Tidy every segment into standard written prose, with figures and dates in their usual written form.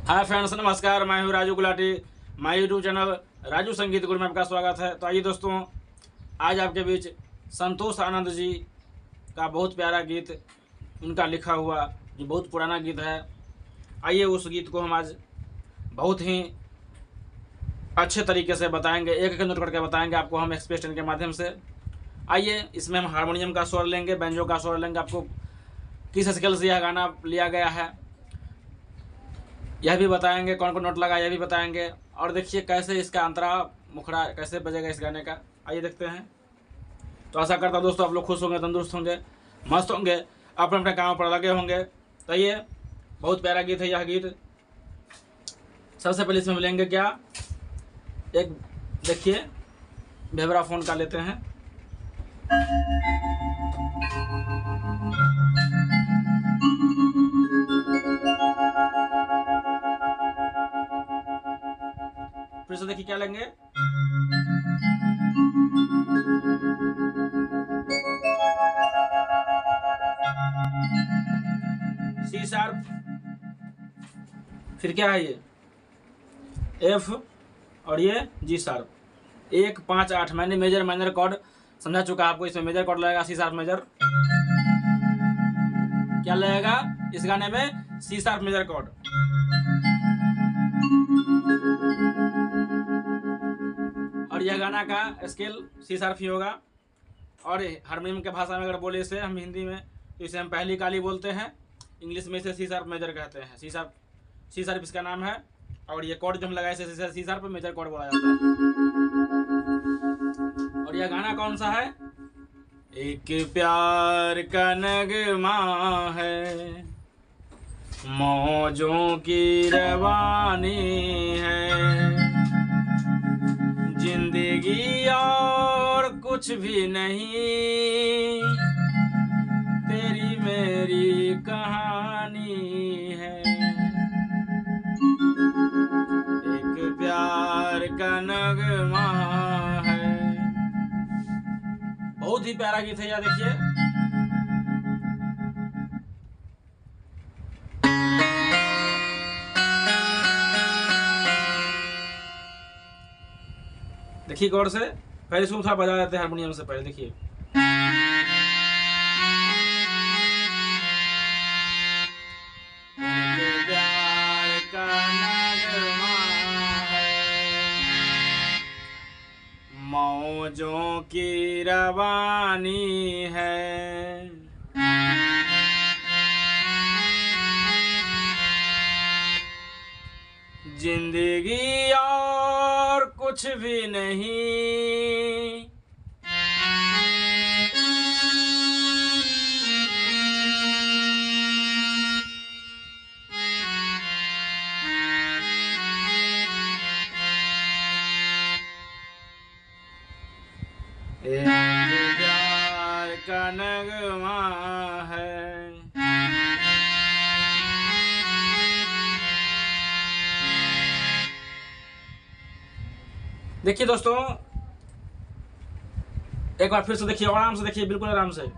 Hi friends, नमस्कार। मैं हूँ Raju Gulati. My YouTube channel Raju संगीत गुरु में आपका स्वागत है। तो आइए दोस्तों, आज आपके बीच संतोष आनंद जी का बहुत प्यारा गीत, उनका लिखा हुआ, जो बहुत पुराना गीत है। आइए उस गीत को हम आज बहुत ही अच्छे तरीके से बताएंगे, एक एक नोट करके बताएंगे आपको हम एक्सप्रेशन के माध्यम से। आइए, इसमें हम हारमोनियम का स्वर लेंगे, बैंजो का स्वर लेंगे। आपको किस स्केल से यह गाना लिया गया है यह भी बताएंगे, कौन कौन नोट लगा यह भी बताएंगे। और देखिए कैसे इसका अंतरा मुखड़ा कैसे बजेगा इस गाने का। आइए देखते हैं। तो आशा करता हूँ दोस्तों आप लोग खुश होंगे, तंदुरुस्त होंगे, मस्त होंगे, अपने अपने काम पर लगे होंगे। तो ये बहुत प्यारा गीत है। यह गीत सबसे पहले इसमें मिलेंगे क्या, एक देखिए भेबरा फोन का लेते हैं। फिर से देखिए क्या लेंगे, सी शार्प, फिर क्या है ये एफ, और ये जी शार्प। 1 5 8 मैंने मेजर माइनर कॉर्ड समझा चुका आपको। इसमें मेजर कॉर्ड लगेगा सी शार्प मेजर। क्या लगेगा इस गाने में? C sharp major chord. और यह गाना का स्केल सी शार्प ही होगा। और हारमोनियम के भाषा में अगर बोले इसे हम हिंदी में, तो इसे हम पहली काली बोलते हैं। इंग्लिश में इसे सी शार्प मेजर कहते हैं। सी शार्प इसका नाम है। और ये कॉर्ड जो हम लगाए इसे सी शार्प मेजर कॉर्ड बोला जाता है। और यह गाना कौन सा है? एक प्यार का नगमा है, मौजों की रवानी है, जिंदगी और कुछ भी नहीं, तेरी मेरी कहानी है। एक प्यार का नगमा है। बहुत ही प्यारा गीत है। यार देखिए, देखिए गौर से। पहले इसको थोड़ा बजा देते हैं हारमोनियम से पहले। देखिए प्यार का नगमा है, मौजों की रवानी है, जिंदगी और कुछ भी नहीं, एक प्यार का नगमा है। देखिए दोस्तों, एक बार फिर से देखिए, आराम से देखिए, बिल्कुल आराम से।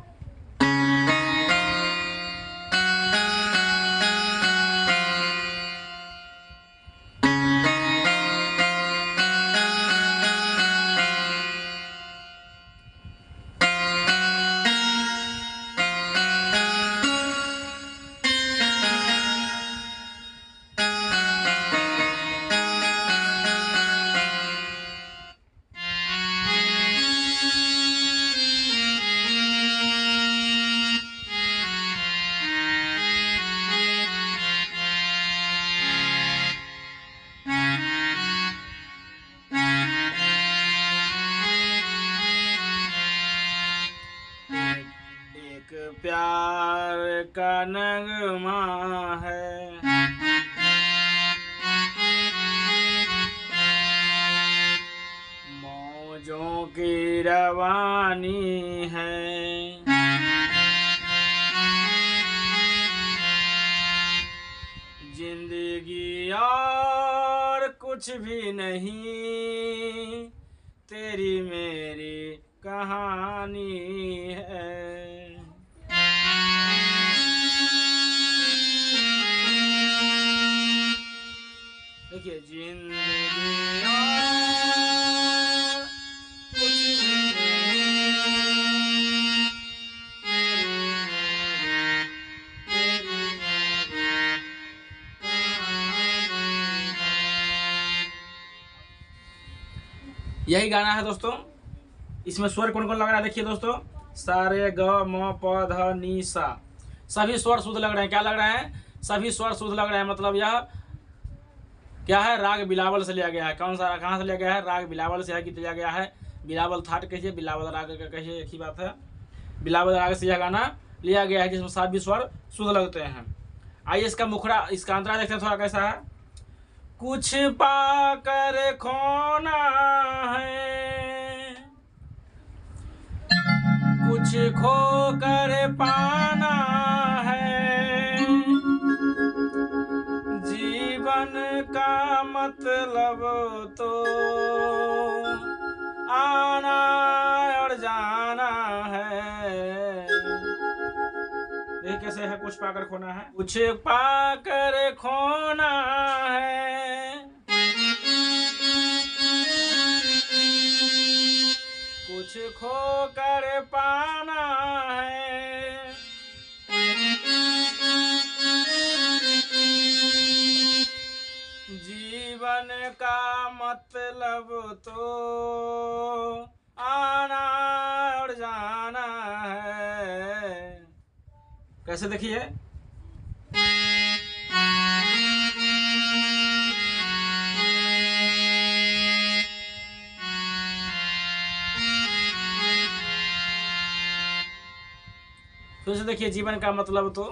एक प्यार का नगमा है, मौजों की रवानी है, जिंदगी और कुछ भी नहीं, तेरी मेरी कहानी है। देखिए जिंदगी और कुछ यही गाना है दोस्तों। इसमें स्वर कौन कौन लग रहा है देखिए दोस्तों, सा रे ग म प ध नि सा, सभी स्वर शुद्ध लग रहे हैं। क्या लग रहे हैं? सभी स्वर शुद्ध लग रहे हैं। मतलब यह क्या है? राग बिलावल से लिया गया है। कौन सा, कहाँ से लिया गया है? राग बिलावल से गीत लिया गया है। बिलावल थाट कहिए, बिलावल राग का कहिए, एक ही बात है। बिलावल राग से यह गाना लिया गया है, जिसमें सभी स्वर शुद्ध लगते हैं। आइए इसका मुखड़ा, इसका अंतरा देखते हैं थोड़ा कैसा है। कुछ पाकर खोना है, कुछ खो कर पाना है, जीवन का मतलब तो आना और जाना है। देखिए कैसे है, कुछ पाकर खोना है, कुछ पाकर खोना है, कुछ खो कर पाना है, जीवन का मतलब तो आना और जाना है। कैसे देखिए, फिर से देखिए, जीवन का मतलब तो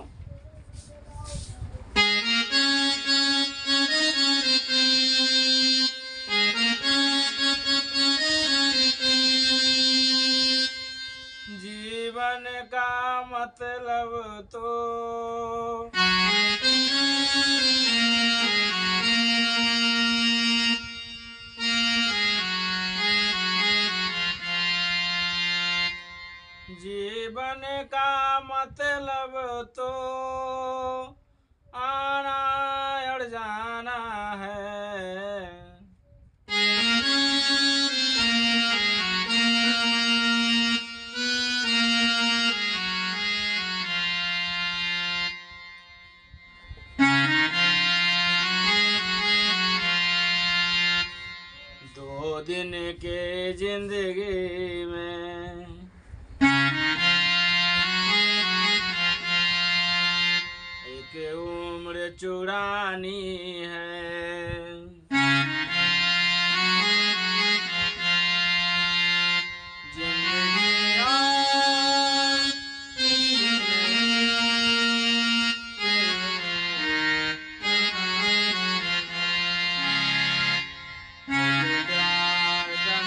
जीवन का मतलब तो जीवन का मतलब तो आना और जाना है। दो दिन के जिंदगी में एक उम्र चुरानी है, जिंदगी और प्यार का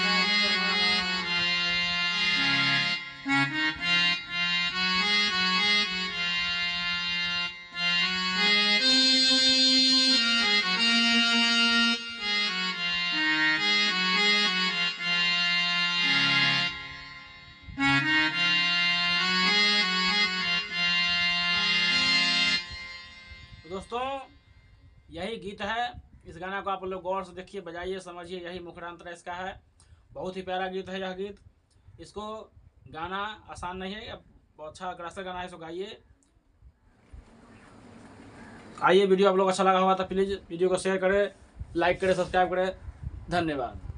दोस्तों यही गीत है। इस गाना को आप लोग गौर से देखिए, बजाइए, समझिए। यही मुखड़ांतर इसका है। बहुत ही प्यारा गीत है यह गीत। इसको गाना आसान नहीं है, अब बहुत अच्छा अग्रसर गाना है, इसको गाइए। आइए, वीडियो आप लोग अच्छा लगा होगा तो प्लीज़ वीडियो को शेयर करें, लाइक करें, सब्सक्राइब करें। धन्यवाद।